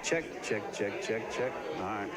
Check, check, check, check, check. All right.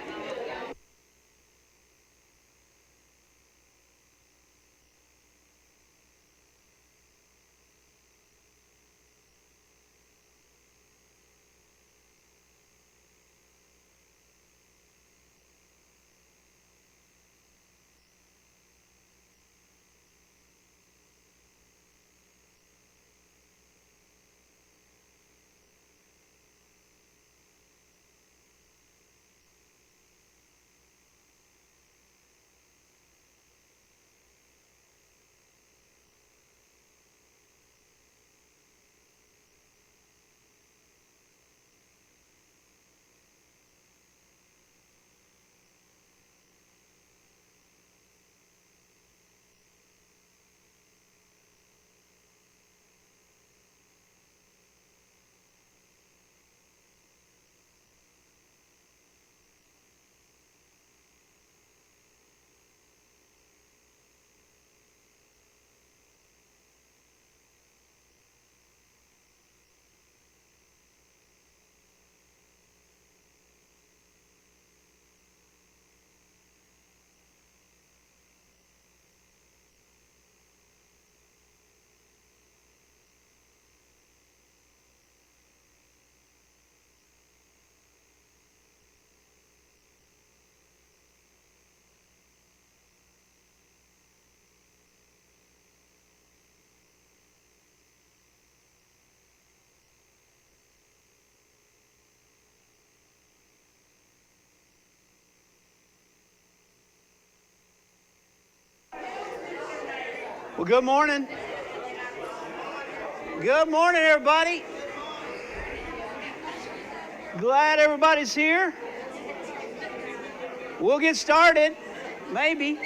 Well, good morning. Good morning, everybody. Glad everybody's here. We'll get started, maybe.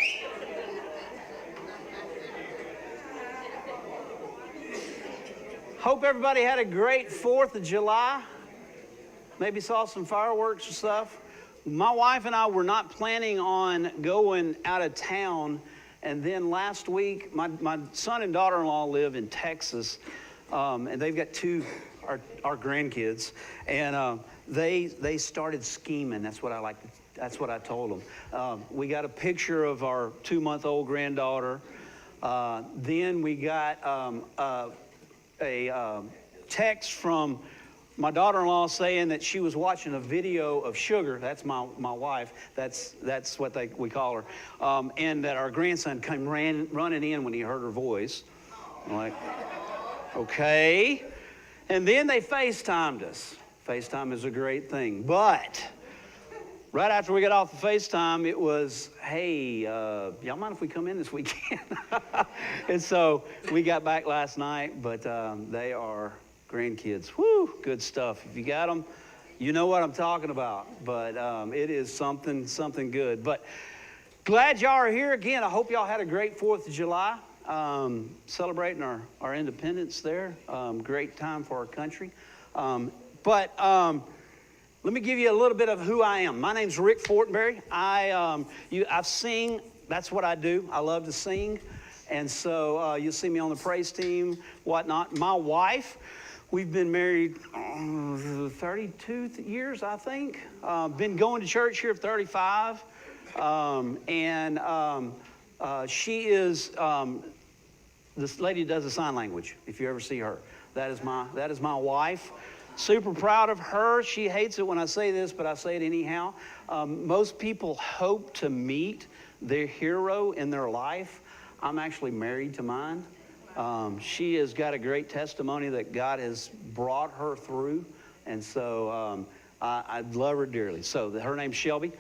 Hope everybody had a great 4th of July. Maybe saw some fireworks or stuff. My wife and I were not planning on going out of town. And then last week, my son and daughter-in-law live in Texas, and they've got our grandkids, and they started scheming. That's what I told them. We got a picture of our 2-month-old granddaughter. Then we got a text from my daughter-in-law saying that she was watching a video of Sugar. That's my wife. That's what we call her. And that our grandson came running in when he heard her voice. I'm like, okay. And then they FaceTimed us. FaceTime is a great thing. But right after we got off the FaceTime, it was, hey, y'all mind if we come in this weekend? And so we got back last night, but they are grandkids. Whoo, good stuff. If you got them, you know what I'm talking about. But it is something good. But glad y'all are here again. I hope y'all had a great 4th of July, celebrating our independence there. Great time for our country. But let me give you a little bit of who I am. My name's Rick Fortenberry. I sing. That's what I do. I love to sing. And so you'll see me on the praise team, whatnot. My wife, we've been married 32 years, I think. Been going to church here 35. She is, this lady does the sign language, if you ever see her. That is my wife. Super proud of her. She hates it when I say this, but I say it anyhow. Most people hope to meet their hero in their life. I'm actually married to mine. She has got a great testimony that God has brought her through, and so I love her dearly. So her name's Shelby.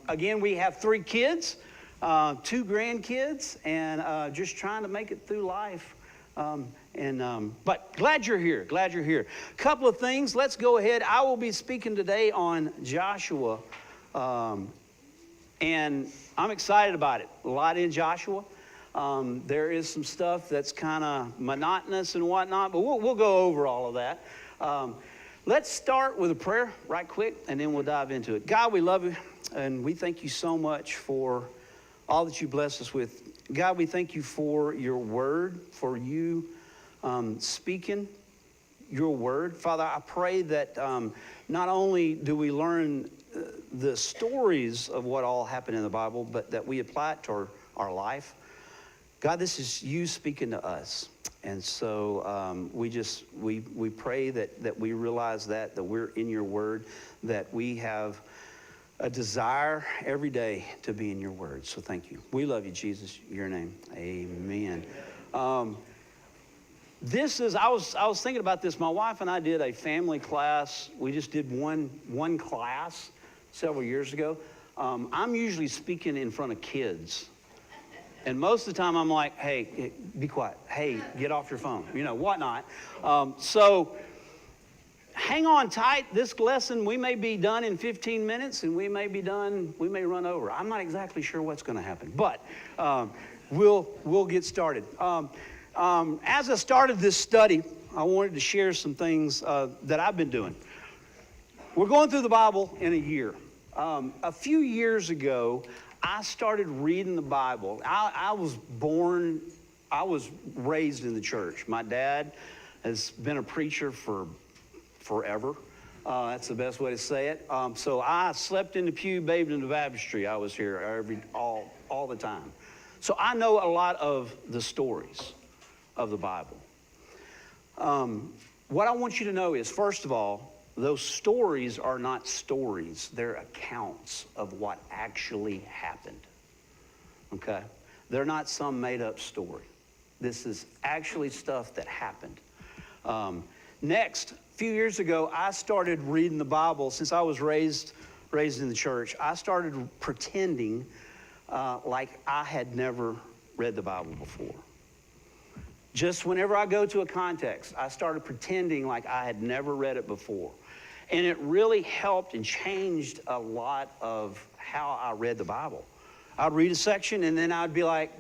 Again, we have 3 kids, 2 grandkids, and just trying to make it through life. But glad you're here. Glad you're here. Couple of things. Let's go ahead. I will be speaking today on Joshua, and I'm excited about it. A lot in Joshua. There is some stuff that's kind of monotonous and whatnot, but we'll go over all of that. Let's start with a prayer right quick, and then we'll dive into it. God, we love you, and we thank you so much for all that you bless us with. God, we thank you for your word, for you speaking your word. Father, I pray that not only do we learn the stories of what all happened in the Bible, but that we apply it to our life. God, this is you speaking to us. And so we pray that we realize that we're in your word, that we have a desire every day to be in your word. So thank you. We love you, Jesus, your name. Amen. I was thinking about this. My wife and I did a family class. We just did one class several years ago. I'm usually speaking in front of kids. And most of the time I'm like, hey, be quiet. Hey, get off your phone, whatnot. So hang on tight. This lesson, we may be done in 15 minutes and we may run over. I'm not exactly sure what's going to happen, but we'll get started. As I started this study, I wanted to share some things that I've been doing. We're going through the Bible in a year. A few years ago, I started reading the Bible. I was raised in the church. My dad has been a preacher for forever. That's the best way to say it. So I slept in the pew, bathed in the baptistry. I was here all the time. So I know a lot of the stories of the Bible. What I want you to know is, first of all, those stories are not stories. They're accounts of what actually happened. Okay? They're not some made-up story. This is actually stuff that happened. Next, a few years ago, I started reading the Bible. Since I was raised in the church, I started pretending like I had never read the Bible before. Just whenever I go to a context, I started pretending like I had never read it before. And it really helped and changed a lot of how I read the Bible. I'd read a section and then I'd be like,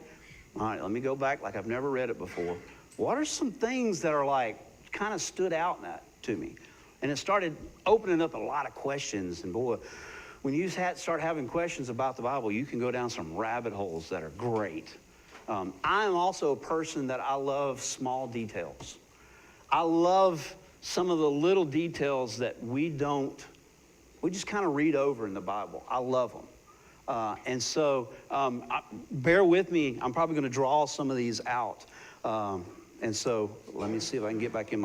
all right, let me go back like I've never read it before. What are some things that are like kind of stood out to me? And it started opening up a lot of questions. And boy, when you start having questions about the Bible, you can go down some rabbit holes that are great. I am also a person that I love small details. I love some of the little details that we just kind of read over in the Bible. I love them. And so bear with me. I'm probably going to draw some of these out. And so let me see if I can get back in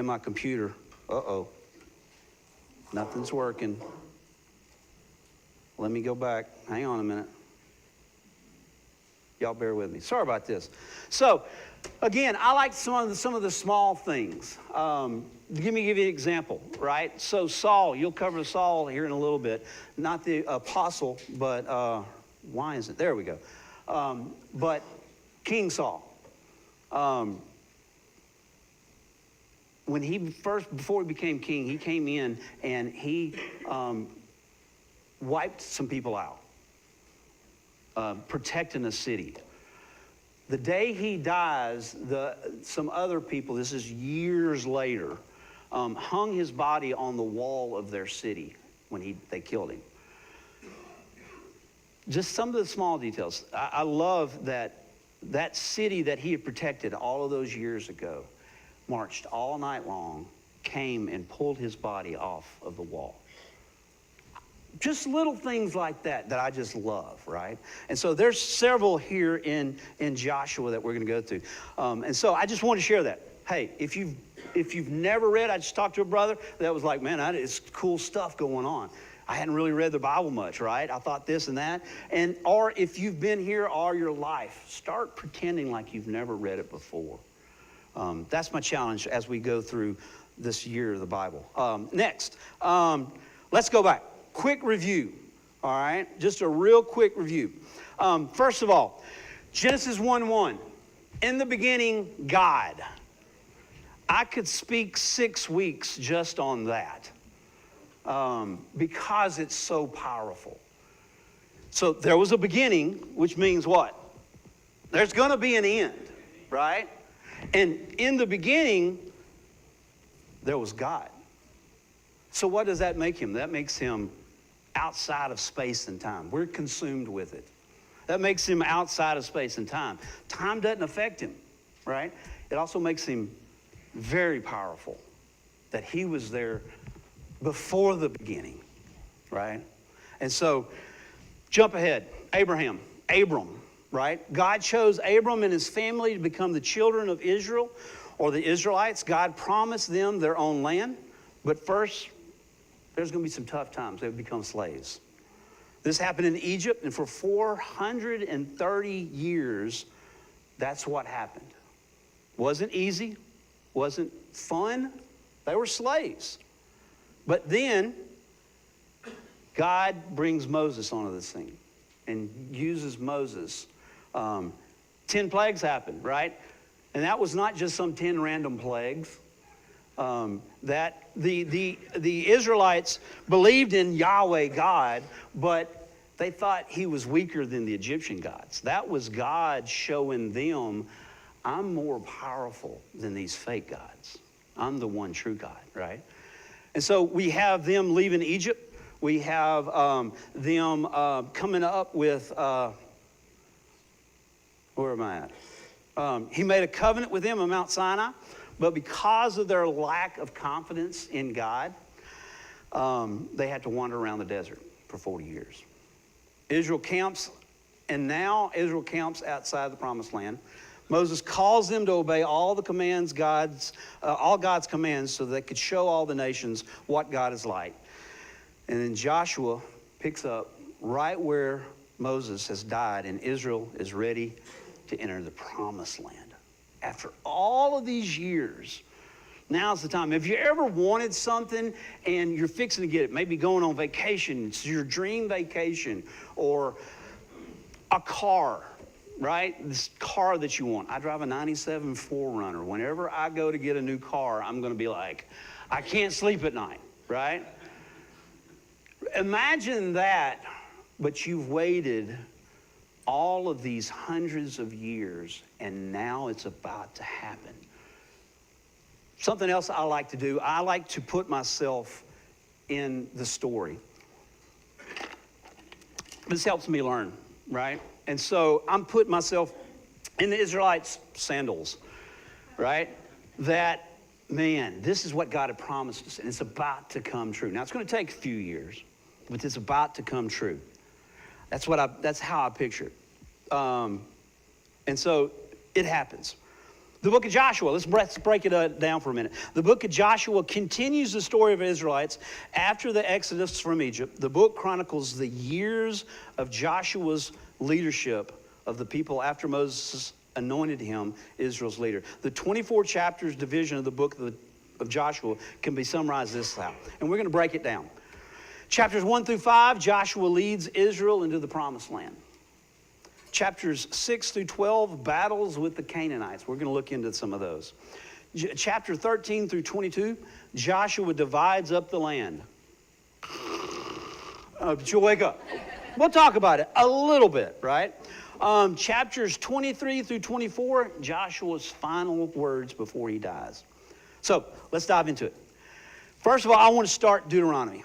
my computer. Uh-oh. Nothing's working. Let me go back. Hang on a minute. Y'all bear with me. Sorry about this. So, again, I like some of the small things. Let me give you an example, right? So Saul, you'll cover Saul here in a little bit. Not the apostle, but why is it? There we go. But King Saul. Before he became king, he came in and he wiped some people out. Protecting a city. The day he dies, some other people, this is years later, hung his body on the wall of their city when they killed him. Just some of the small details. I love that city that he had protected all of those years ago, marched all night long, came and pulled his body off of the wall. Just little things like that I just love, right? And so there's several here in Joshua that we're going to go through. And so I just want to share that. Hey, if you've never read, I just talked to a brother that was like, man, it's cool stuff going on. I hadn't really read the Bible much, right? I thought this and that. Or if you've been here all your life, start pretending like you've never read it before. That's my challenge as we go through this year of the Bible. Next, let's go back. Quick review, all right? Just a real quick review. First of all, Genesis 1:1. In the beginning, God. I could speak 6 weeks just on that because it's so powerful. So there was a beginning, which means what? There's going to be an end, right? And in the beginning, there was God. So what does that make him? That makes him outside of space and time. We're consumed with it. That makes him outside of space and time. Time doesn't affect him, right? It also makes him very powerful. that he was there before the beginning, right? And so, jump ahead. Abram, right? God chose Abram and his family to become the children of Israel, or the Israelites. God promised them their own land. But first, there's going to be some tough times. They would become slaves. This happened in Egypt, and for 430 years, that's what happened. Wasn't easy, wasn't fun. They were slaves. But then, God brings Moses onto this thing and uses Moses. 10 plagues happened, right? And that was not just some 10 random plagues. That the Israelites believed in Yahweh God, but they thought he was weaker than the Egyptian gods. That was God showing them, I'm more powerful than these fake gods. I'm the one true God, right? And so we have them leaving Egypt. We have them coming up with, where am I at? He made a covenant with them on Mount Sinai, but because of their lack of confidence in God, they had to wander around the desert for 40 years. Israel camps outside the promised land. Moses calls them to obey all the commands, all God's commands, so they could show all the nations what God is like. And then Joshua picks up right where Moses has died, and Israel is ready to enter the promised land. After all of these years, now's the time. If you ever wanted something and you're fixing to get it, maybe going on vacation, it's your dream vacation, or a car, right? This car that you want. I drive a 97 4Runner. Whenever I go to get a new car, I'm going to be like, I can't sleep at night, right? Imagine that, but you've waited all of these hundreds of years, and now it's about to happen. Something else I like to do, I like to put myself in the story. This helps me learn, right? And so I'm putting myself in the Israelites' sandals, right? That, man, this is what God had promised us, and it's about to come true. Now, it's going to take a few years, but it's about to come true. That's how I picture it. And so it happens. The book of Joshua, let's break it down for a minute. The book of Joshua continues the story of Israelites after the exodus from Egypt. The book chronicles the years of Joshua's leadership of the people after Moses anointed him Israel's leader. The 24 chapters division of the book of Joshua can be summarized this how. And we're going to break it down. Chapters 1 through 5, Joshua leads Israel into the promised land. Chapters 6 through 12, battles with the Canaanites. We're going to look into some of those. Chapter 13 through 22, Joshua divides up the land. But you'll wake up. We'll talk about it a little bit, right? Chapters 23 through 24, Joshua's final words before he dies. So let's dive into it. First of all, I want to start Deuteronomy.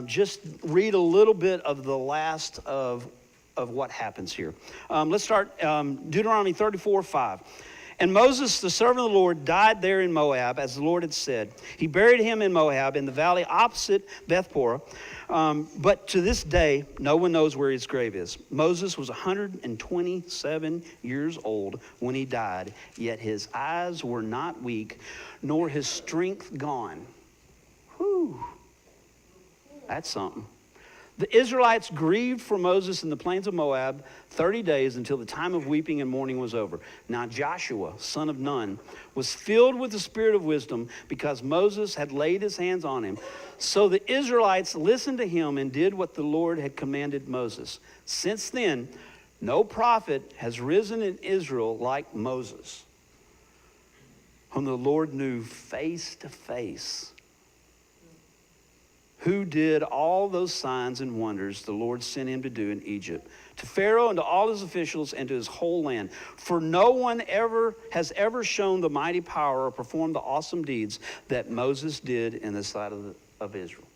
Just read a little bit of the last of what happens here. Let's start Deuteronomy 34:5. And Moses, the servant of the Lord, died there in Moab, as the Lord had said. He buried him in Moab, in the valley opposite Beth-peor. But to this day, no one knows where his grave is. Moses was 127 years old when he died, yet his eyes were not weak, nor his strength gone. Whew. That's something. The Israelites grieved for Moses in the plains of Moab 30 days until the time of weeping and mourning was over. Now Joshua, son of Nun, was filled with the spirit of wisdom because Moses had laid his hands on him. So the Israelites listened to him and did what the Lord had commanded Moses. Since then, no prophet has risen in Israel like Moses, whom the Lord knew face to face, who did all those signs and wonders the Lord sent him to do in Egypt, to Pharaoh and to all his officials and to his whole land. For no one has ever shown the mighty power or performed the awesome deeds that Moses did in the sight of Israel.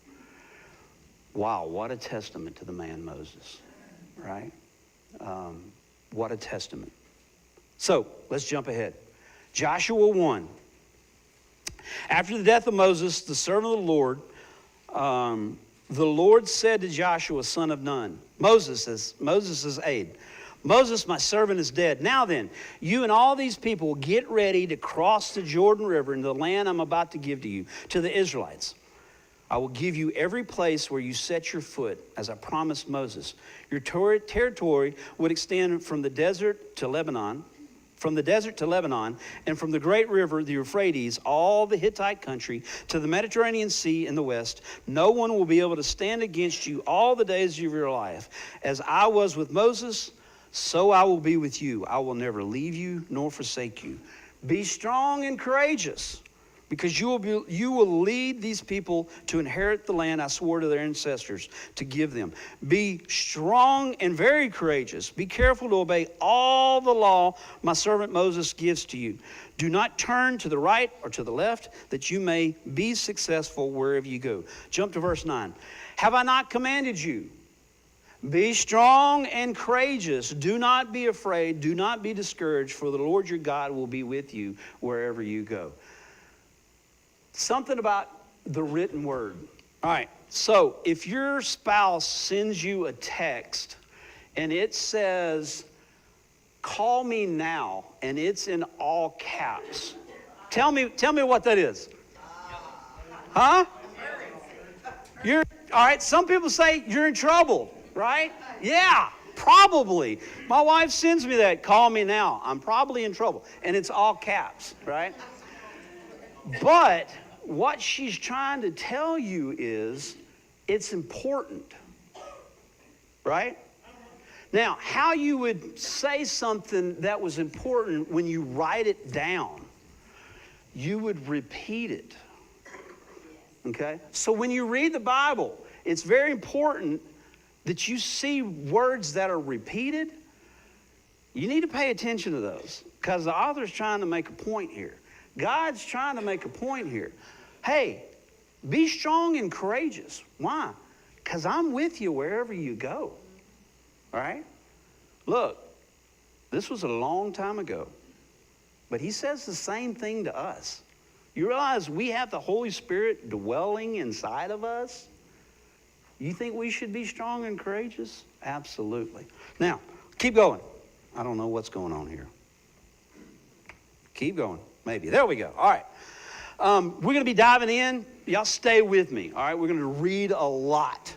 Wow, what a testament to the man Moses, right? What a testament. So let's jump ahead. Joshua 1. After the death of Moses, the servant of the Lord said to Joshua, son of Nun, Moses' aide, Moses, my servant, is dead. Now then, you and all these people get ready to cross the Jordan River into the land I'm about to give to you, to the Israelites. I will give you every place where you set your foot, as I promised Moses. Your territory would extend from the desert to Lebanon, and from the great river, the Euphrates, all the Hittite country, to the Mediterranean Sea in the west. No one will be able to stand against you all the days of your life. As I was with Moses, so I will be with you. I will never leave you nor forsake you. Be strong and courageous, because you will lead these people to inherit the land I swore to their ancestors to give them. Be strong and very courageous. Be careful to obey all the law my servant Moses gives to you. Do not turn to the right or to the left, that you may be successful wherever you go. Jump to verse 9. Have I not commanded you? Be strong and courageous. Do not be afraid. Do not be discouraged, for the Lord your God will be with you wherever you go. Something about the written word. All right, so if your spouse sends you a text and it says, call me now, and it's in all caps, tell me what that is. Huh? All right, some people say you're in trouble, right? Yeah, probably. My wife sends me that, call me now. I'm probably in trouble. And it's all caps, right? But what she's trying to tell you is it's important, right? Now, how you would say something that was important when you write it down, you would repeat it, okay? So when you read the Bible, it's very important that you see words that are repeated. You need to pay attention to those, because the author's trying to make a point here. God's trying to make a point here. Hey, be strong and courageous. Why? Because I'm with you wherever you go. All right? Look, this was a long time ago, but he says the same thing to us. You realize we have the Holy Spirit dwelling inside of us? You think we should be strong and courageous? Absolutely. Now, keep going. I don't know what's going on here. Keep going. Maybe. There we go. All right. We're going to be diving in. Y'all stay with me. All right. We're going to read a lot.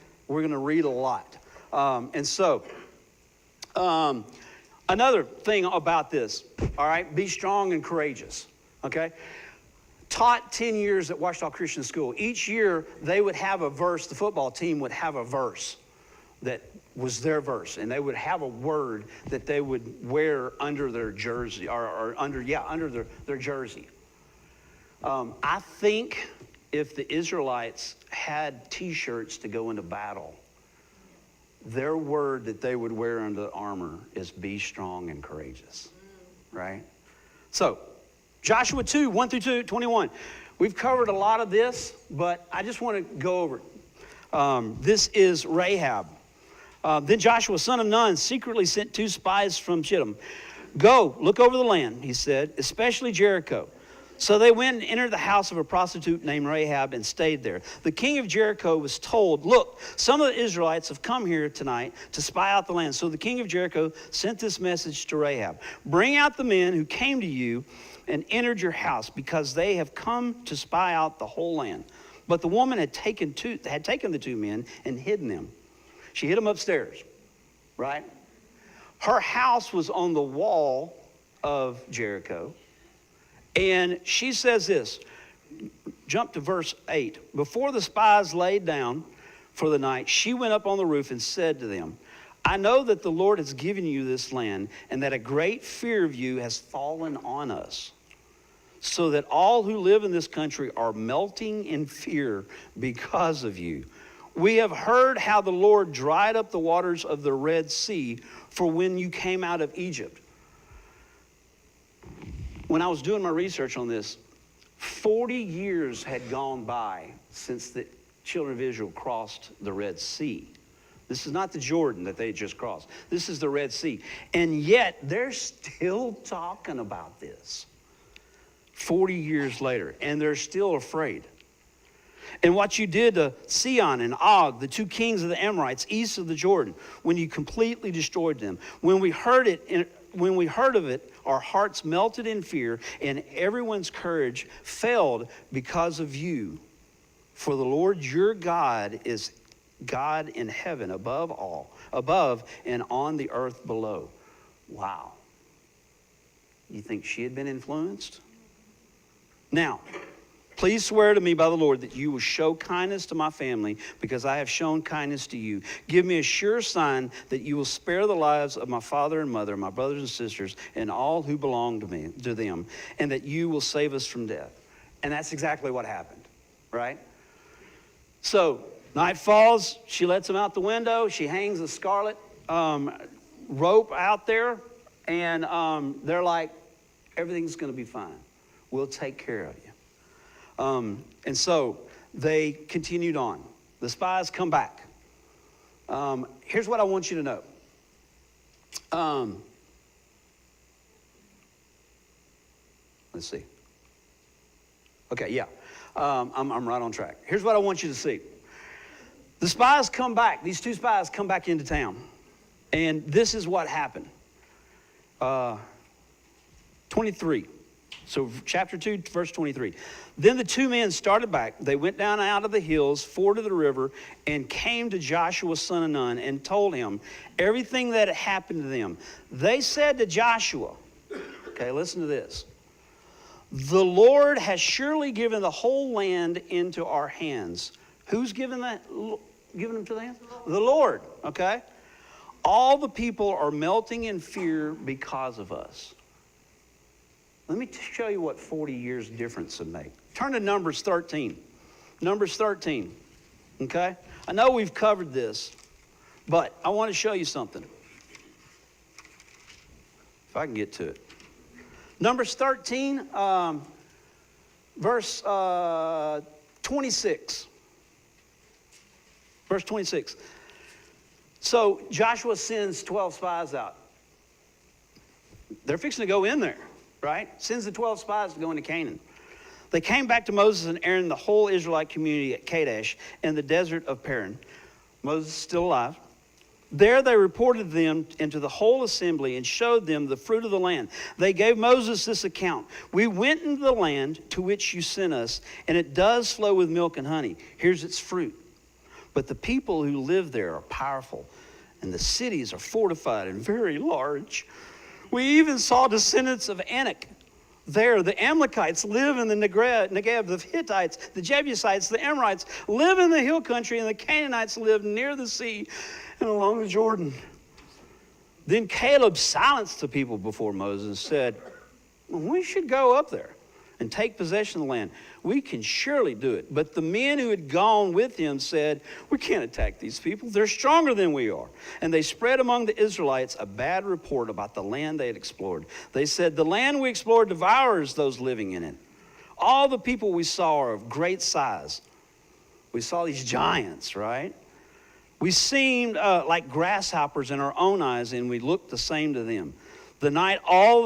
Another thing about this. All right. Be strong and courageous. Okay. Taught 10 years at Ouachita Christian School. Each year they would have a verse. The football team would have a verse that was their verse, and they would have a word that they would wear under their jersey, under their jersey. I think if the Israelites had T-shirts to go into battle, their word that they would wear under the armor is be strong and courageous, right? So, Joshua 2, 1 through 21. We've covered a lot of this, but I just want to go over it. This is Rahab. Then Joshua, son of Nun, secretly sent 2 spies from Shittim. Go, look over the land, he said, especially Jericho. So they went and entered the house of a prostitute named Rahab and stayed there. The king of Jericho was told, look, some of the Israelites have come here tonight to spy out the land. So the king of Jericho sent this message to Rahab. Bring out the men who came to you and entered your house, because they have come to spy out the whole land. But the woman had taken the 2 men and hidden them. She hid them upstairs, right? Her house was on the wall of Jericho. And she says this, jump to verse 8. Before the spies laid down for the night, she went up on the roof and said to them, I know that the Lord has given you this land, and that a great fear of you has fallen on us, so that all who live in this country are melting in fear because of you. We have heard how the Lord dried up the waters of the Red Sea for when you came out of Egypt. When I was doing my research on this, 40 years had gone by since the children of Israel crossed the Red Sea. This is not the Jordan that they just crossed. This is the Red Sea. And yet they're still talking about this. 40 years later, and they're still afraid. And what you did to Sihon and Og, the two kings of the Amorites east of the Jordan, when you completely destroyed them. When we heard of it, our hearts melted in fear, and everyone's courage failed because of you. For the Lord your God is God in heaven above and on the earth below. Wow. You think she had been influenced? Now, please swear to me by the Lord that you will show kindness to my family because I have shown kindness to you. Give me a sure sign that you will spare the lives of my father and mother, my brothers and sisters, and all who belong to them, and that you will save us from death. And that's exactly what happened, right? So, night falls, she lets him out the window, she hangs a scarlet rope out there, and they're like, everything's going to be fine. We'll take care of you. And so they continued on. The spies come back. Here's what I want you to know. Let's see. Okay, yeah. I'm right on track. Here's what I want you to see. The spies come back. These two spies come back into town. And this is what happened. 23. So chapter 2, verse 23. Then the two men started back. They went down out of the hills, forded the river, and came to Joshua, son of Nun, and told him everything that had happened to them. They said to Joshua, okay, listen to this. The Lord has surely given the whole land into our hands. Who's given them to the hands? The Lord, okay? All the people are melting in fear because of us. Let me show you what 40 years difference would make. Turn to Numbers 13. Numbers 13, okay? I know we've covered this, but I want to show you something. If I can get to it. Numbers 13, verse 26. Verse 26. So Joshua sends 12 spies out. They're fixing to go in there. Right? Sends the 12 spies to go into Canaan. They came back to Moses and Aaron, the whole Israelite community at Kadesh in the desert of Paran. Moses is still alive. There they reported them into the whole assembly and showed them the fruit of the land. They gave Moses this account. We went into the land to which you sent us, and it does flow with milk and honey. Here's its fruit. But the people who live there are powerful, and the cities are fortified and very large. We even saw descendants of Anak there. The Amalekites live in the Negev, the Hittites, the Jebusites, the Amorites live in the hill country, and the Canaanites live near the sea and along the Jordan. Then Caleb silenced the people before Moses and said, we should go up there and take possession of the land. We can surely do it. But the men who had gone with him said, we can't attack these people. They're stronger than we are. And they spread among the Israelites a bad report about the land they had explored. They said, the land we explored devours those living in it. All the people we saw are of great size. We saw these giants, right? We seemed like grasshoppers in our own eyes, and we looked the same to them. That night, all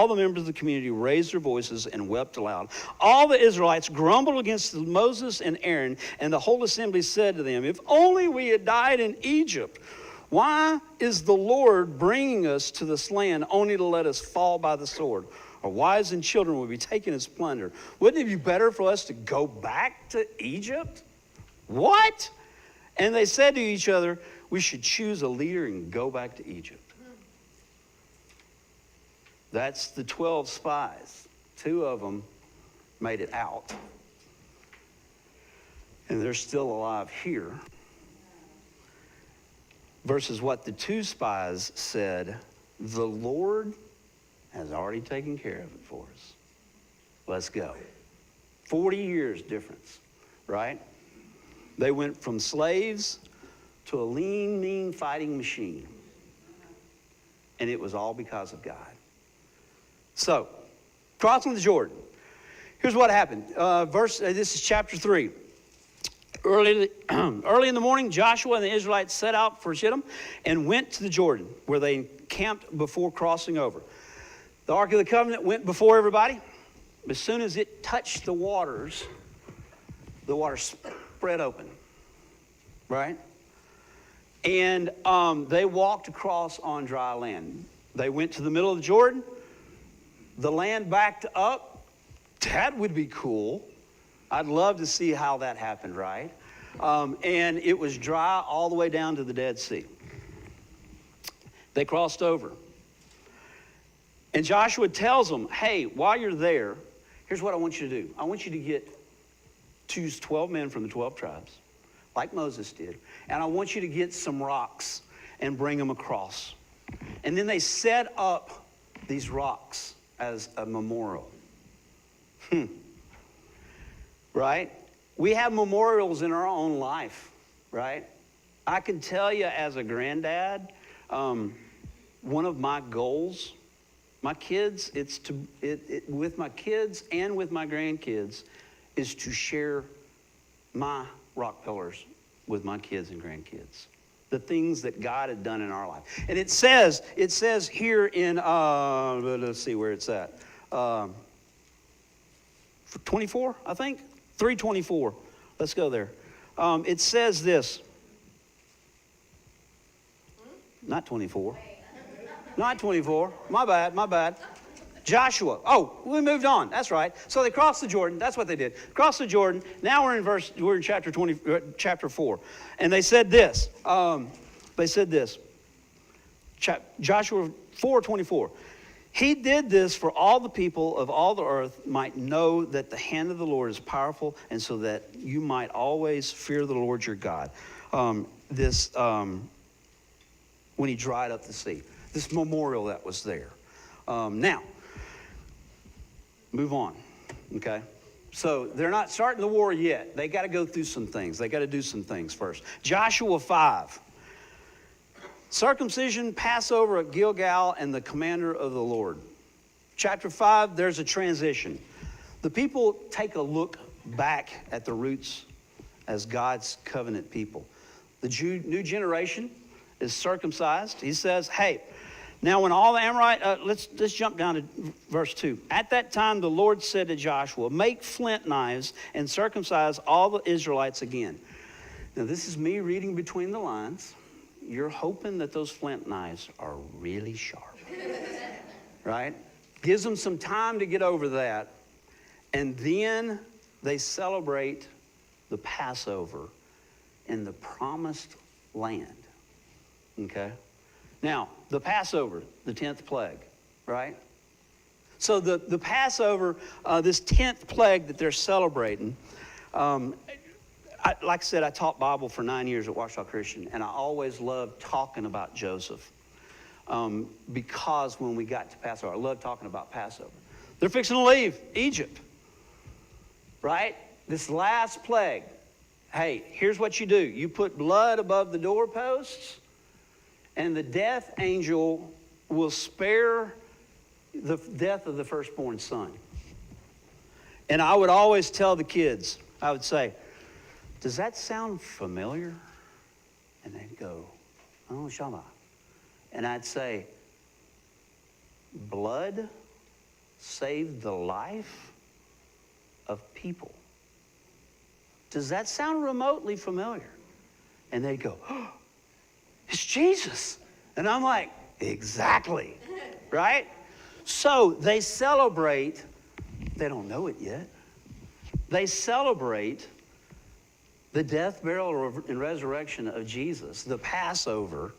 the members of the community raised their voices and wept aloud. All the Israelites grumbled against Moses and Aaron, and the whole assembly said to them, if only we had died in Egypt. Why is the Lord bringing us to this land only to let us fall by the sword? Our wives and children will be taken as plunder. Wouldn't it be better for us to go back to Egypt? What? And they said to each other, we should choose a leader and go back to Egypt. That's the 12 spies. 2 of them made it out. And they're still alive here. Versus what the 2 spies said, the Lord has already taken care of it for us. Let's go. 40 years difference, right? They went from slaves to a lean, mean fighting machine. And it was all because of God. So, crossing the Jordan. Here's what happened. This is chapter 3. Early in the morning, Joshua and the Israelites set out for Shittim and went to the Jordan, where they encamped before crossing over. The Ark of the Covenant went before everybody. as soon as it touched the water spread open, right? And they walked across on dry land. They went to the middle of the Jordan. The land backed up. That would be cool. I'd love to see how that happened, right? And it was dry all the way down to the Dead Sea. They crossed over. And Joshua tells them, hey, while you're there, here's what I want you to do. I want you to choose 12 men from the 12 tribes, like Moses did. And I want you to get some rocks and bring them across. And then they set up these rocks as a memorial. Right? We have memorials in our own life, right? I can tell you as a granddad, one of my goals, my kids, with my kids and with my grandkids, is to share my rock pillars with my kids and grandkids. The things that God had done in our life. And it says here in, let's see where it's at. 24, I think? 3:24. Let's go there. It says this. Not 24. Not 24. My bad. Joshua. Oh, we moved on. That's right. So they crossed the Jordan. That's what they did. Crossed the Jordan. Now we're in chapter 4. And they said this. Joshua 4:24. He did this for all the people of all the earth might know that the hand of the Lord is powerful, and so that you might always fear the Lord your God. When he dried up the sea. This memorial that was there. Now, move on, okay? So they're not starting the war yet. They got to go through some things. They got to do some things first. Joshua 5. Circumcision, Passover at Gilgal, and the commander of the Lord. Chapter 5, there's a transition. The people take a look back at the roots as God's covenant people. The new generation is circumcised. He says, hey, now when all the Amorite, let's jump down to verse 2. At that time the Lord said to Joshua, make flint knives and circumcise all the Israelites again. Now this is me reading between the lines. You're hoping that those flint knives are really sharp, right? Gives them some time to get over that. And then they celebrate the Passover in the promised land, okay? Now, the Passover, the 10th plague, right? So the Passover, this 10th plague that they're celebrating, like I said, I taught Bible for 9 years at Ouachita Christian, and I always loved talking about Joseph because when we got to Passover, I loved talking about Passover. They're fixing to leave Egypt, right? This last plague. Hey, here's what you do. You put blood above the doorposts, and the death angel will spare the death of the firstborn son. And I would always tell the kids, I would say, does that sound familiar? And they'd go, oh, Shama. And I'd say, blood saved the life of people. Does that sound remotely familiar? And they'd go, oh, it's Jesus. And I'm like, exactly, right? So they celebrate, they don't know it yet. They celebrate the death, burial, and resurrection of Jesus, the Passover,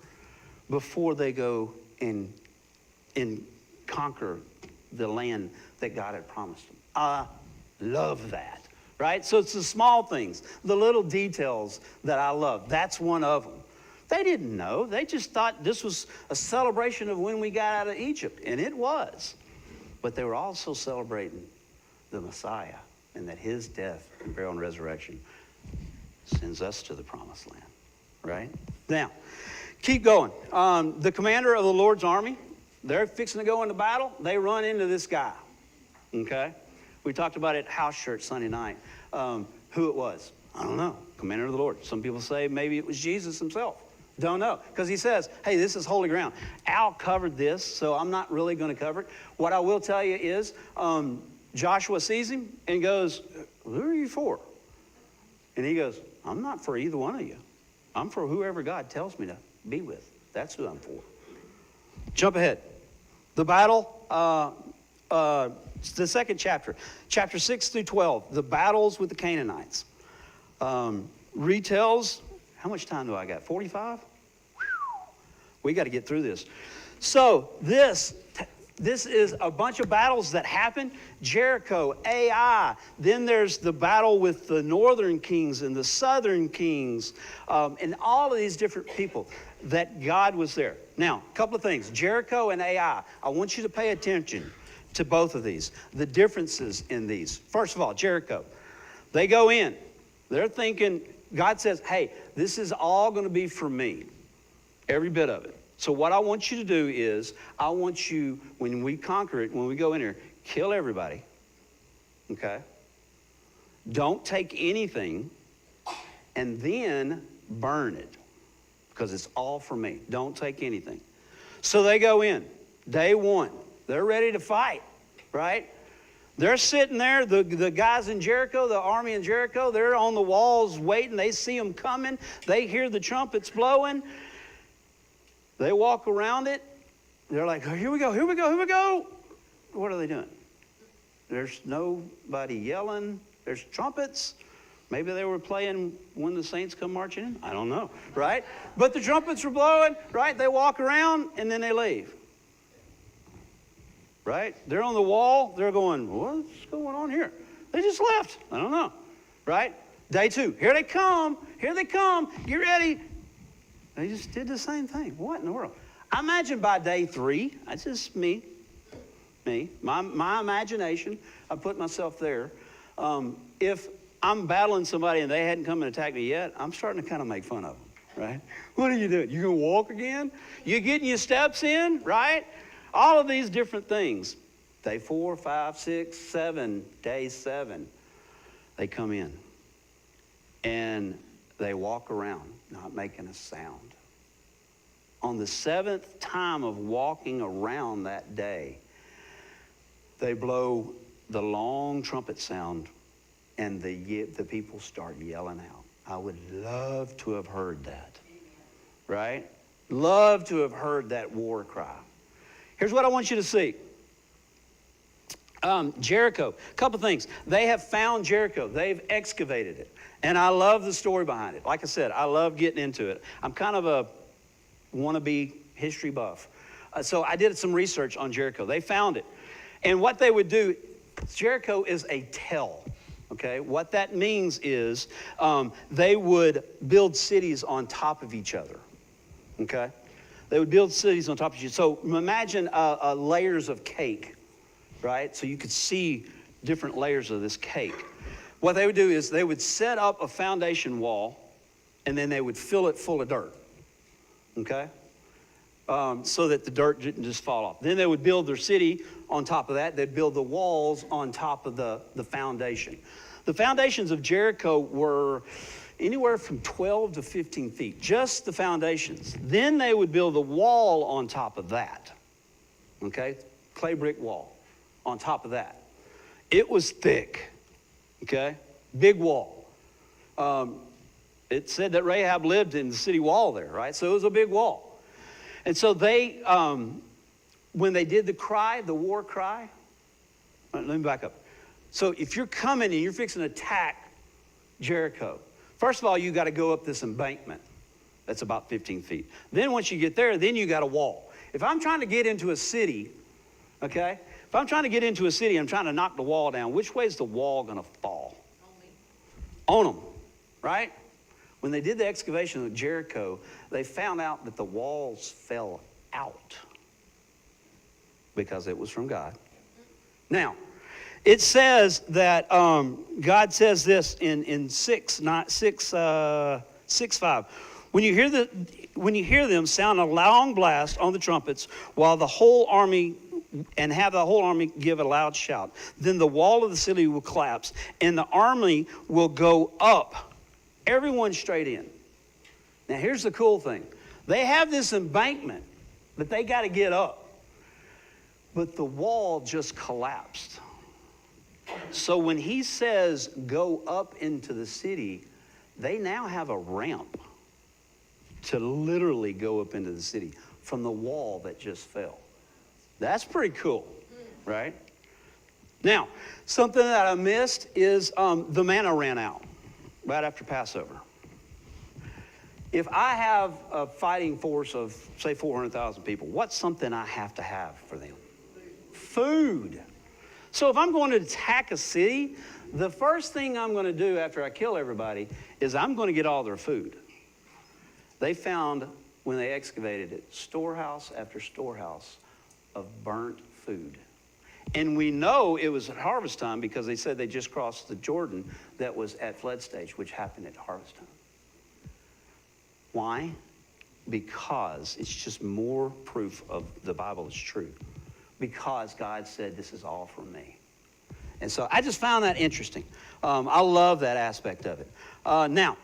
before they go and conquer the land that God had promised them. I love that, right? So it's the small things, the little details that I love. That's one of them. They didn't know. They just thought this was a celebration of when we got out of Egypt, and it was. But they were also celebrating the Messiah and that his death, burial, and resurrection sends us to the promised land, right? Now, keep going. The commander of the Lord's army, they're fixing to go into battle. They run into this guy, okay? We talked about it at house church Sunday night. Who it was, I don't know. Commander of the Lord. Some people say maybe it was Jesus himself. Don't know. Because he says, hey, this is holy ground. Al covered this, so I'm not really going to cover it. What I will tell you is Joshua sees him and goes, who are you for? And he goes, I'm not for either one of you. I'm for whoever God tells me to be with. That's who I'm for. Jump ahead. The battle, the second chapter, chapter 6 through 12, the battles with the Canaanites. Retells, how much time do I got? 45? We got to get through this. So this is a bunch of battles that happen. Jericho, Ai. Then there's the battle with the northern kings and the southern kings, and all of these different people that God was there. Now, a couple of things. Jericho and Ai. I want you to pay attention to both of these. The differences in these. First of all, Jericho. They go in. They're thinking, God says, hey, this is all going to be for me. Every bit of it. So what I want you to do is, I want you, when we conquer it, when we go in here, kill everybody. Okay? Don't take anything, and then burn it. Because it's all for me. Don't take anything. So they go in. Day one. They're ready to fight. Right? They're sitting there, the guys in Jericho, the army in Jericho, they're on the walls waiting. They see them coming. They hear the trumpets blowing. They walk around it. They're like, oh, here we go, here we go, here we go. What are they doing? There's nobody yelling. There's trumpets. Maybe they were playing When the Saints Come Marching In. I don't know, right? But the trumpets were blowing, right? They walk around, and then they leave. Right? They're on the wall. They're going, what's going on here? They just left. I don't know. Right? Day two. Here they come. Here they come. Get ready. They just did the same thing. What in the world? I imagine by day three, that's just me, my imagination, I put myself there. If I'm battling somebody and they hadn't come and attacked me yet, I'm starting to kind of make fun of them, right? What are you doing? You gonna walk again? You getting your steps in, right? All of these different things. Day 4, 5, 6, 7, day 7, they come in and they walk around, not making a sound. On the 7th time of walking around that day, they blow the long trumpet sound, and the people start yelling out. I would love to have heard that, right? Love to have heard that war cry. Here's what I want you to see. Jericho, a couple things. They have found Jericho. They've excavated it. And I love the story behind it. Like I said, I love getting into it. I'm kind of a wannabe history buff. So I did some research on Jericho. They found it. And what they would do, Jericho is a tell. Okay, what that means is they would build cities on top of each other. Okay, they would build cities on top of each other. So imagine layers of cake, right? So you could see different layers of this cake. What they would do is they would set up a foundation wall, and then they would fill it full of dirt. Okay, so that the dirt didn't just fall off. Then they would build their city on top of that. They'd build the walls on top of the foundation. The foundations of Jericho were anywhere from 12 to 15 feet, just the foundations. Then they would build a wall on top of that, okay? Clay brick wall on top of that. It was thick, okay? Big wall. It said that Rahab lived in the city wall there, right? So it was a big wall. And so they, when they did the war cry, let me back up. So if you're coming and you're fixing to attack Jericho, first of all, you got to go up this embankment. That's about 15 feet. Then once you get there, then you got a wall. If I'm trying to get into a city, okay, if I'm trying to get into a city, I'm trying to knock the wall down, which way is the wall going to fall? On them, right? When they did the excavation of Jericho, they found out that the walls fell out because it was from God. Now, it says that God says this in 6:5. When you hear them sound a long blast on the trumpets, while the whole army and have the whole army give a loud shout, then the wall of the city will collapse, and the army will go up, everyone straight in. Now here's the cool thing. They have this embankment that they got to get up, but the wall just collapsed. So when he says, go up into the city, they now have a ramp to literally go up into the city from the wall that just fell. That's pretty cool, right? Now, something that I missed is the manna ran out right after Passover. If I have a fighting force of, say, 400,000 people, what's something I have to have for them? Food. So if I'm going to attack a city, the first thing I'm going to do after I kill everybody is I'm going to get all their food. They found, when they excavated it, storehouse after storehouse of burnt food. And we know it was at harvest time because they said they just crossed the Jordan that was at flood stage, which happened at harvest time. Why? Because it's just more proof of the Bible is true. Because God said, this is all from me. And so I just found that interesting. I love that aspect of it. Now,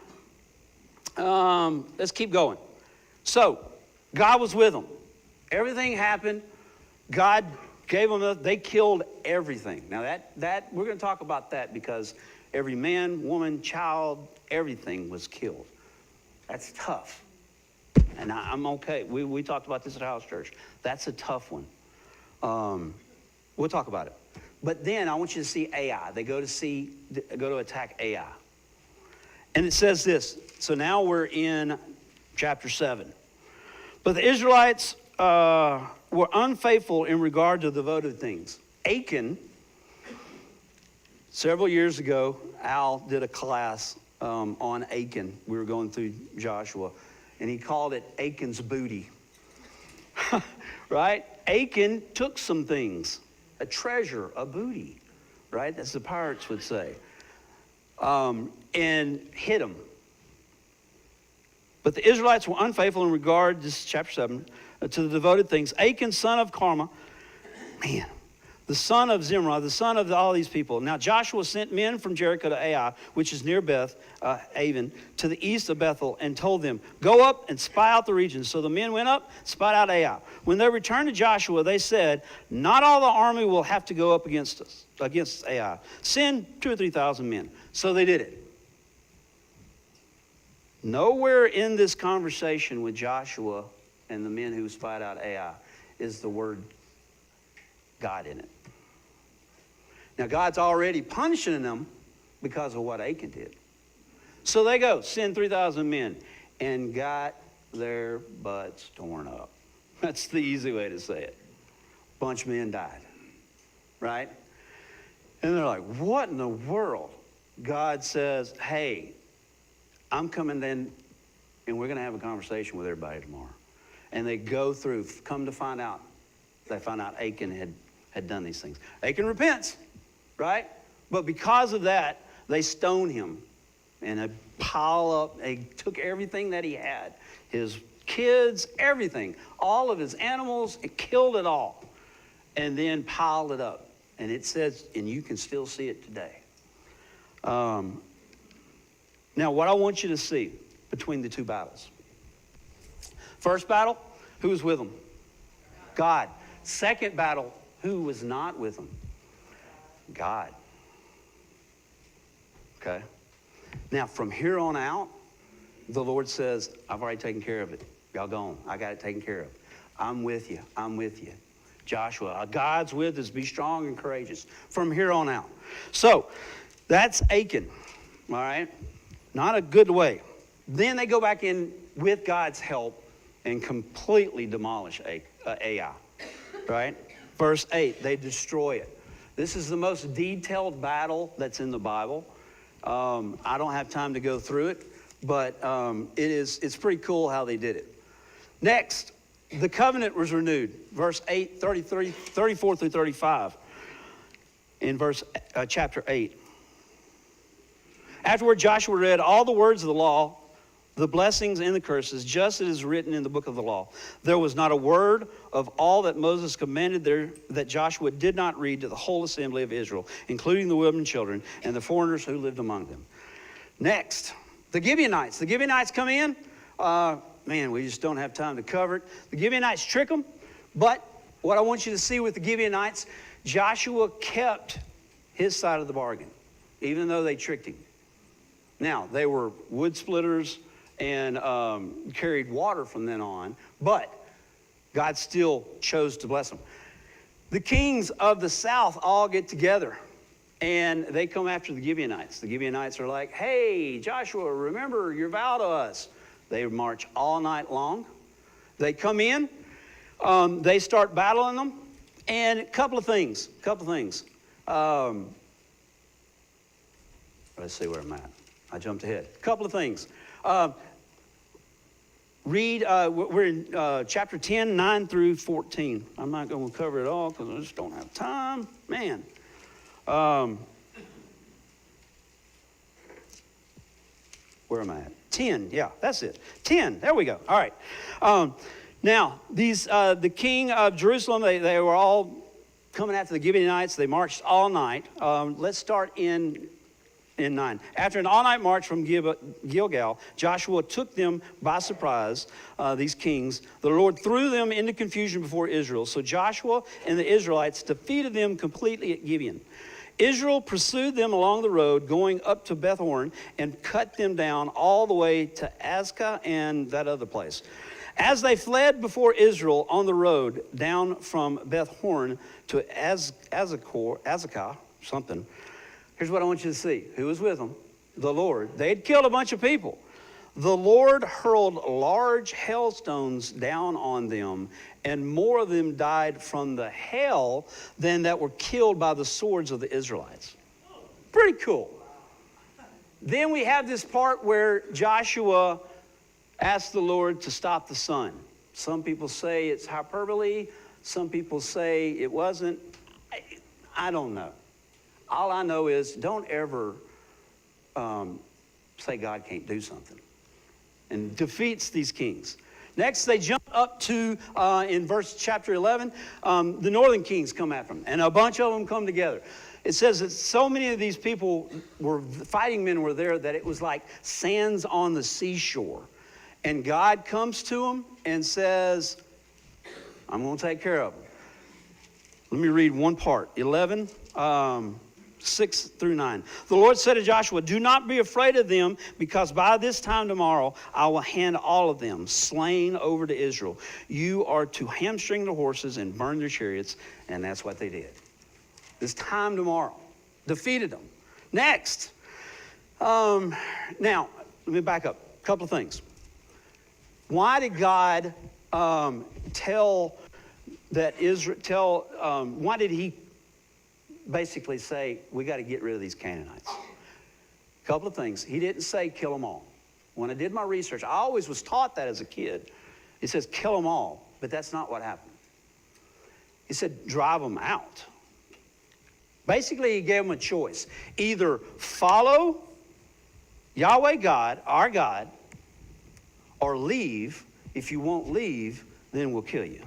let's keep going. So, God was with them. Everything happened. God gave them, they killed everything. Now that we're going to talk about that because every man, woman, child, everything was killed. That's tough. And I'm okay. We talked about this at House Church. That's a tough one. We'll talk about it. But then I want you to see Ai. They go to attack Ai. And it says this. So now we're in chapter 7. But the Israelites were unfaithful in regard to devoted things. Achan, several years ago, Al did a class on Achan. We were going through Joshua, and he called it Achan's booty. Right? Achan took some things, a treasure, a booty, right? That's the pirates would say, and hid them. But the Israelites were unfaithful in regard, this is chapter 7, to the devoted things. Achan, son of Carmi, the son of Zimri, the son of all these people. Now Joshua sent men from Jericho to Ai, which is near Beth Aven, to the east of Bethel, and told them, go up and spy out the region. So the men went up, spied out Ai. When they returned to Joshua, they said, not all the army will have to go up against us, against Ai. Send 2,000 or 3,000 men. So they did it. Nowhere in this conversation with Joshua and the men who spied out Ai is the word God in it. Now, God's already punishing them because of what Achan did. So they go, send 3,000 men, and got their butts torn up. That's the easy way to say it. Bunch of men died, right? And they're like, what in the world? God says, hey, I'm coming in, and we're going to have a conversation with everybody tomorrow. And they go through, come to find out, they find out Achan had done these things. Achan repents, right? But because of that, they stone him. And they pile up, they took everything that he had. His kids, everything. All of his animals, it killed it all. And then piled it up. And it says, and you can still see it today. Now, what I want you to see between the two battles. First battle, who was with them? God. Second battle, who was not with them? God. Okay? Now, from here on out, the Lord says, I've already taken care of it. Y'all go on. I got it taken care of. I'm with you. I'm with you. Joshua, God's with us. Be strong and courageous. From here on out. So, that's Achan. All right? Not a good way. Then they go back in with God's help and completely demolish Ai. Right? Verse 8, they destroy it. This is the most detailed battle that's in the Bible. I don't have time to go through it, but it's pretty cool how they did it. Next, the covenant was renewed. Verse 8, 34 through 35 in chapter 8. Afterward, Joshua read all the words of the law, the blessings and the curses, just as it is written in the book of the law. There was not a word of all that Moses commanded there that Joshua did not read to the whole assembly of Israel, including the women and children and the foreigners who lived among them. Next, the Gibeonites. The Gibeonites come in. Man, we just don't have time to cover it. The Gibeonites trick them. But what I want you to see with the Gibeonites, Joshua kept his side of the bargain, even though they tricked him. Now, they were wood splitters and carried water from then on, but God still chose to bless them. The kings of the south all get together, and they come after the Gibeonites. The Gibeonites are like, hey, Joshua, remember your vow to us. They march all night long. They come in. They start battling them. And a couple of things. Let's see where I'm at. I jumped ahead. A couple of things. We're in chapter 10, 9 through 14. I'm not going to cover it all because I just don't have time. Man. Where am I at? 10, yeah, that's it. 10, there we go. All right. Now, the king of Jerusalem, they were all coming after the Gibeonites. They marched all night. Let's start in 9. After an all-night march from Gilgal, Joshua took them by surprise, these kings. The Lord threw them into confusion before Israel. So Joshua and the Israelites defeated them completely at Gibeon. Israel pursued them along the road, going up to Beth-horon, and cut them down all the way to Azekah and that other place. As they fled before Israel on the road down from Beth-horon to Azekah, something, here's what I want you to see. Who was with them? The Lord. They had killed a bunch of people. The Lord hurled large hailstones down on them, and more of them died from the hail than that were killed by the swords of the Israelites. Pretty cool. Then we have this part where Joshua asked the Lord to stop the sun. Some people say it's hyperbole. Some people say it wasn't. I don't know. All I know is don't ever say God can't do something. And defeats these kings. Next, they jump up to, in chapter 11, the northern kings come after them. And a bunch of them come together. It says that so many of these people fighting men were there that it was like sands on the seashore. And God comes to them and says, I'm going to take care of them. Let me read one part. 11, 6 through 9. The Lord said to Joshua, do not be afraid of them, because by this time tomorrow I will hand all of them slain over to Israel. You are to hamstring the horses and burn their chariots. And that's what they did. This time tomorrow. Defeated them. Next. Now, let me back up. A couple of things. Why did God why did he basically say, we got to get rid of these Canaanites? A couple of things. He didn't say kill them all. When I did my research, I always was taught that as a kid. He says kill them all, but that's not what happened. He said drive them out. Basically, he gave them a choice. Either follow Yahweh God, our God, or leave. If you won't leave, then we'll kill you.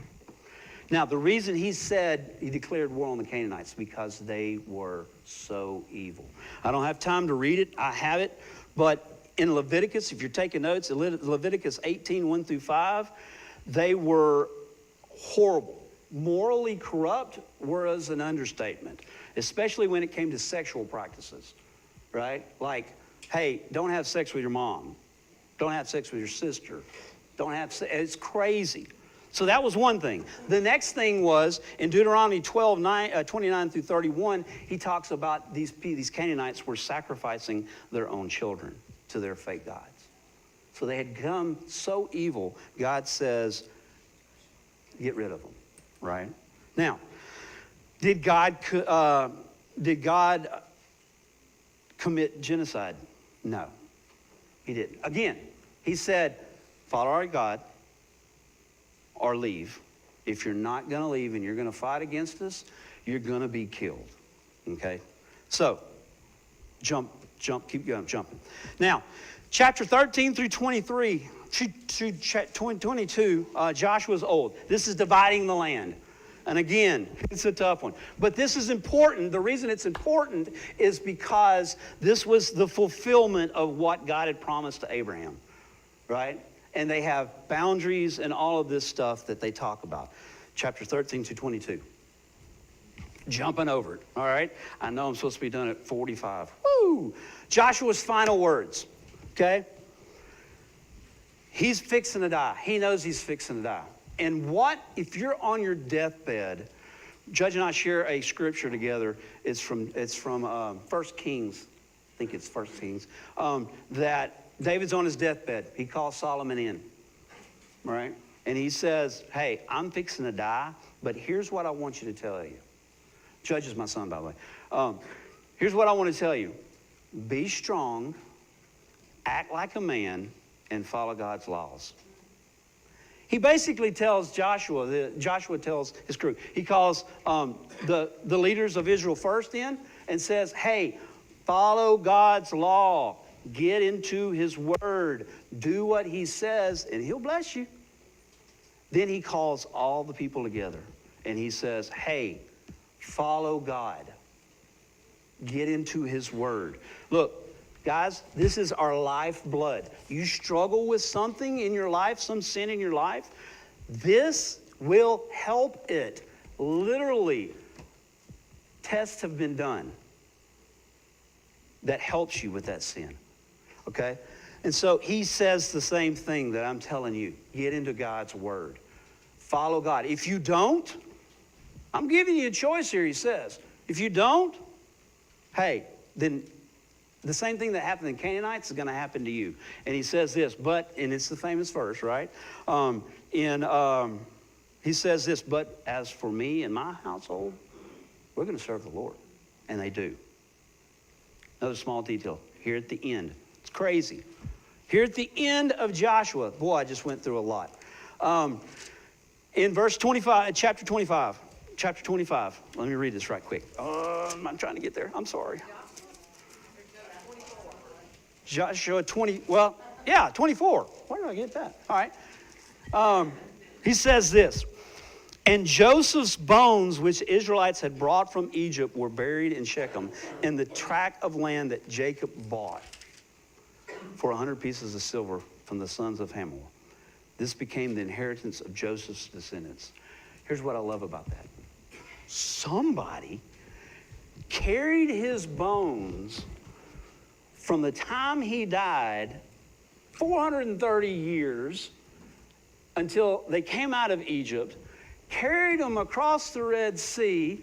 Now, the reason he said he declared war on the Canaanites, because they were so evil. I don't have time to read it. I have it. But in Leviticus, if you're taking notes, Leviticus 18, 1 through 5, they were horrible. Morally corrupt was an understatement, especially when it came to sexual practices, right? Like, hey, don't have sex with your mom. Don't have sex with your sister. Don't have sex. It's crazy. So that was one thing. The next thing was in Deuteronomy 12, 29 through 31, he talks about these Canaanites were sacrificing their own children to their fake gods. So they had become so evil, God says, get rid of them, right? Now, did God commit genocide? No, he didn't. Again, he said, follow our God, or leave. If you're not going to leave and you're going to fight against us, you're going to be killed. Okay? So, jump, keep going, jumping. Now, chapter 13 through 23, 22, Joshua's old. This is dividing the land. And again, it's a tough one. But this is important. The reason it's important is because this was the fulfillment of what God had promised to Abraham. Right? And they have boundaries and all of this stuff that they talk about. Chapter 13 to 22. jumping over it, all right? I know I'm supposed to be done at 45. Woo! Joshua's final words, okay? He's fixing to die. He knows he's fixing to die. And what, if you're on your deathbed, Judge and I share a scripture together. It's from 1 Kings. I think it's 1 Kings. That David's on his deathbed. He calls Solomon in, right? And he says, hey, I'm fixing to die, but here's what I want you to tell you. Judge is my son, by the way. Here's what I want to tell you. Be strong, act like a man, and follow God's laws. He basically tells Joshua tells his crew, he calls the leaders of Israel first in and says, hey, follow God's law. Get into his word. Do what he says, and he'll bless you. Then he calls all the people together, and he says, hey, follow God. Get into his word. Look, guys, this is our lifeblood. You struggle with something in your life, some sin in your life, this will help it. Literally, tests have been done that helps you with that sin, okay? And so he says the same thing that I'm telling you. Get into God's word. Follow God. If you don't, I'm giving you a choice here, he says. If you don't, hey, then the same thing that happened to the Canaanites is going to happen to you. And he says this, and it's the famous verse, right? He says this, but as for me and my household, we're going to serve the Lord. And they do. Another small detail here at the end. It's crazy. Here at the end of Joshua, boy, I just went through a lot. In verse 25, chapter 25, let me read this right quick. I'm trying to get there. I'm sorry. Joshua 24. Where did I get that? All right. He says this, and Joseph's bones, which Israelites had brought from Egypt, were buried in Shechem in the tract of land that Jacob bought for 100 pieces of silver from the sons of Hamor. This became the inheritance of Joseph's descendants. Here's what I love about that. Somebody carried his bones from the time he died, 430 years, until they came out of Egypt, carried them across the Red Sea,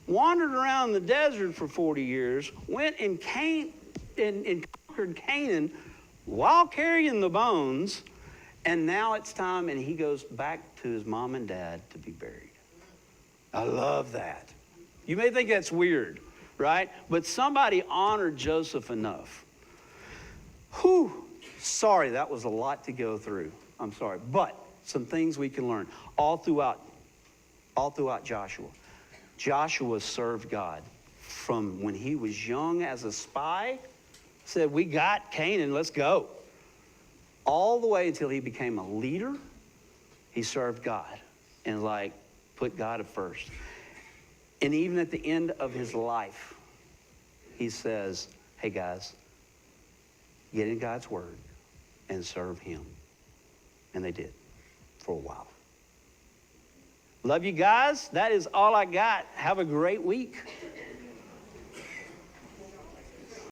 wandered around the desert for 40 years, went and conquered Canaan while carrying the bones, and now it's time, and he goes back to his mom and dad to be buried. I love that. You may think that's weird, right? But somebody honored Joseph enough. Whew, sorry, that was a lot to go through. I'm sorry. But some things we can learn all throughout Joshua. Joshua served God from when he was young as a spy, said, we got Canaan, let's go. All the way until he became a leader, he served God and put God at first. And even at the end of his life, he says, hey guys, get in God's word and serve him. And they did for a while. Love you guys. That is all I got. Have a great week.